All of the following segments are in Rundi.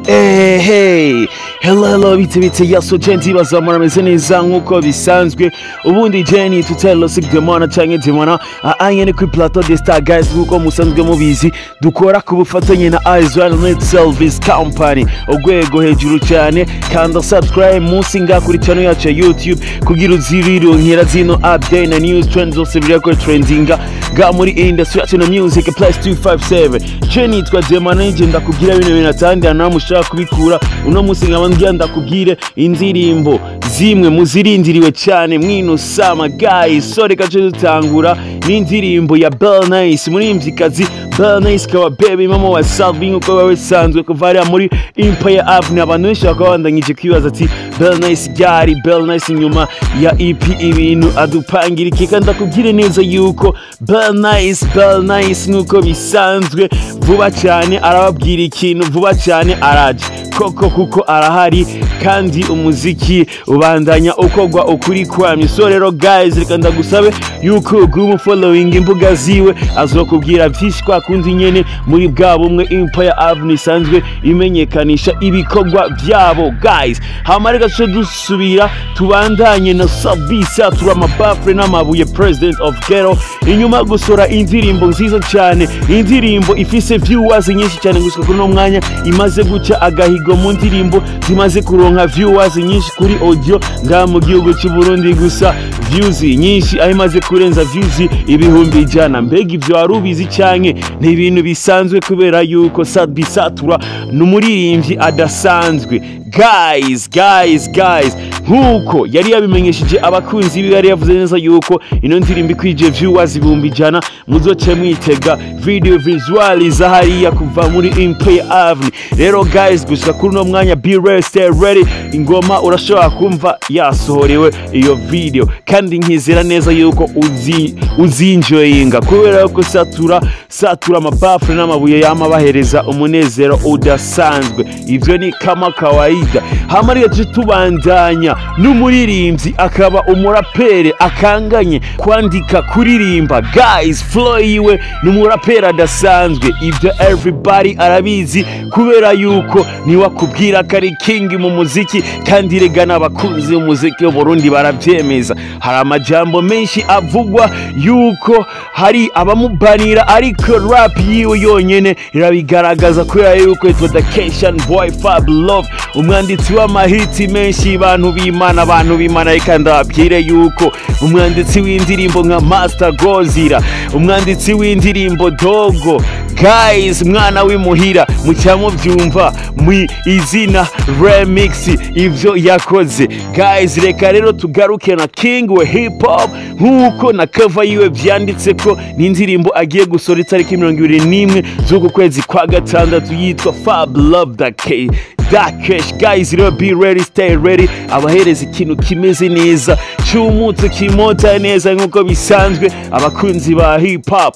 Hey, hello bitse yaso genti bazamura meze neza nkuko bisanzwe ubundi Jenny tutelo sigdemana canke demana anyene ku plateau de star guys nkuko musanzwe mubizi dukora ku bufatanye na Israel Net Service Company ogwego hejuru cyane kanda subscribe musi ngakuri channel yacu ya YouTube kugira uziriro nkera zino update na news trends zose birako trendinga ga muri industry yacu na music +257 Jenny twa demana nje ndakubwira bino binatandi anamushaka kubikura uno musi nkabandya ndakubwire indirimbo zimwe muzirindiriwe cyane mwino sama guys sore kaje dutangura n'indirimbo ya Belle muri imvyikazi Belle kaba baby mama wa Salving uko bawe sanzwe kuvaria muri Empire Avenue abantu benshi bakabandanyije kwibaza ati Belle gari Belle nyuma ya EP ibintu adupangira ikika ndakubwire neza yuko Belle nkuko bisanzwe vuba cyane arababwira ikintu vuba cyane araje koko kuko arahari kandi umuziki ubandanya ukogwa ukuri kwamye so rero guys reka ndagusabe yuko gumu following imbuga ziwe azokubwira byinshi kwa kundi nyene muri bwa bumwe Empire Avenue sanzwe imenyekanisha ibikogwa byabo guys hamarega cyo dusubira tubandanye na Sabisa turamabafre n'amabuye president of Ghetto inyuma gusora indirimbo nziza cyane indirimbo ifise viewers nyinshi cyane gushika kuri no mwanya imaze guca agahigo mu ndirimbo zimaze kuronka viewers nyinshi kuri audio nga mu gihugu cy'u Burundi gusa views nyinshi ayimaze kurenza views ibihumbi ijana mbega ivyo arubizi cyanke ni ibintu bisanzwe kubera yuko Sabisa tura n'umuririmbyi adasanzwe guys nkuko yari yabimenyesheje abakunzi bi yari yavuze neza yuko ino ndirimbo kwije viewers ibihumbi ijana muzoce mwitega video visuals hariya kuva muri Empire Avenue rero guys gushika kuri no mwanya be ready stay ready ingoma urashobora kumva yasohorewe iyo video kandi nkizera neza yuko uzinjoyinga kubera ko satura amabafre n'amabuye yamabahereza umunezero udasanzwe ivyo ni kama kawaida hamariye tubandanya n'umuririmbyi akaba umurapere akanganye kwandika kuririmba guys flow yiwe n'umurapere adasanzwe ivyo everybody arabizi kubera yuko ni wakubwira kari king mu muziki kandi regana abakunzi umuziki wo Burundi baravyemeza hari amajambo menshi avugwa yuko hari abamubanira ariko rap yiwe yonyene irabigaragaza kubera yuko introduction boy Fabi Love umwanditsi w'amahiti menshi abantu b'Imana reka ndabwire yuko umwanditsi w'indirimbo nka Master Gozira umwanditsi w'indirimbo Dogo guys mwana w'imuhira mucyamo byumva mu izina remix ivyo yakoze guys reka rero tugaruke na king we hip hop nkuko na cover yiwe vyanditse ko n'indirimbo agiye gusora itariki 21 z'uku kwezi kwa gatandatu yitwa Fabi Love Dakesh guys rero be ready stay ready abahereza ikintu kimeze neza cyumutse kimota neza nkuko bisanzwe abakunzi ba hip hop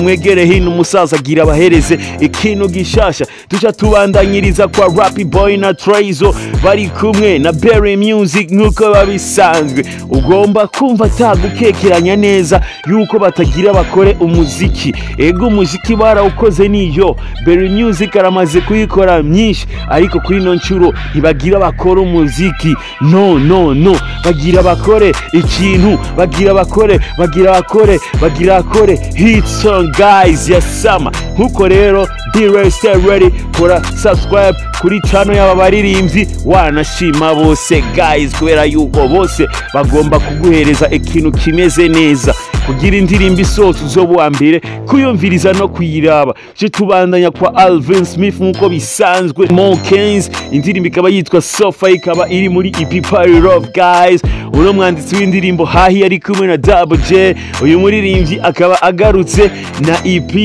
mwegere hino musaza gira abahereze ikintu gishasha tuca tubandanyiriza kwa Rappy Boy na Treyzo bari kumwe na Belle Music nkuko babisanzwe ugomba kumva tagukekeranya neza yuko batagira bakore umuziki ego umuziki barawukoze niyo Belle Music aramaze kuyikora myinshi ariko kuri no ncuro ntibagira bakora umuziki no bagira bakore ikintu bagira bakore hit song guys ya sama nkuko rero be ready stay ready kora subscribe kuri channel y'aba baririmbyi wanashima bose guys kubera yuko bose bagomba kuguhereza ikintu kimeze neza kugira indirimbo isohotse uzobo ambere kuyumviriza no kuyiraba cyo tubandanya kwa Alvin Smith nkuko bisanzwe Monkens indirimbo ikaba yitwa Sofa ikaba iri muri EP Fabi Love guys uno mwanditsi w'indirimbo hahi ari kumwe na Double J uyu muririmbyi akaba agarutse na EP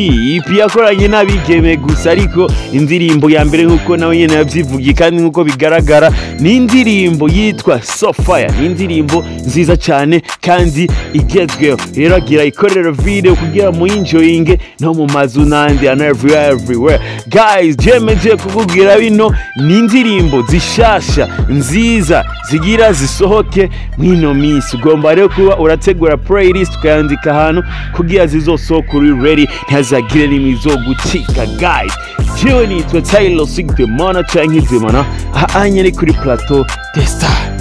yakoranye n'abigeme gusa ariko indirimbo ya mbere nkuko nawe nyene yavyivugiye kandi nkuko bigaragara ni indirimbo yitwa Sofa ni indirimbo nziza cyane kandi igezweho rero agira ikorera video kugira mu enjoying no mu mazu nandi and everywhere guys jemeje kukubwira bino ni indirimbo zishasha nziza zigira zisohoke mwino misi ugomba rero kuba urategura playlist ukayandika hano kugira zizosohoka uri ready ntazagire n'imizo gucika guys jewe nitwa Treyzo Rappy Boy canke Demana aha nyene kuri plateau de star.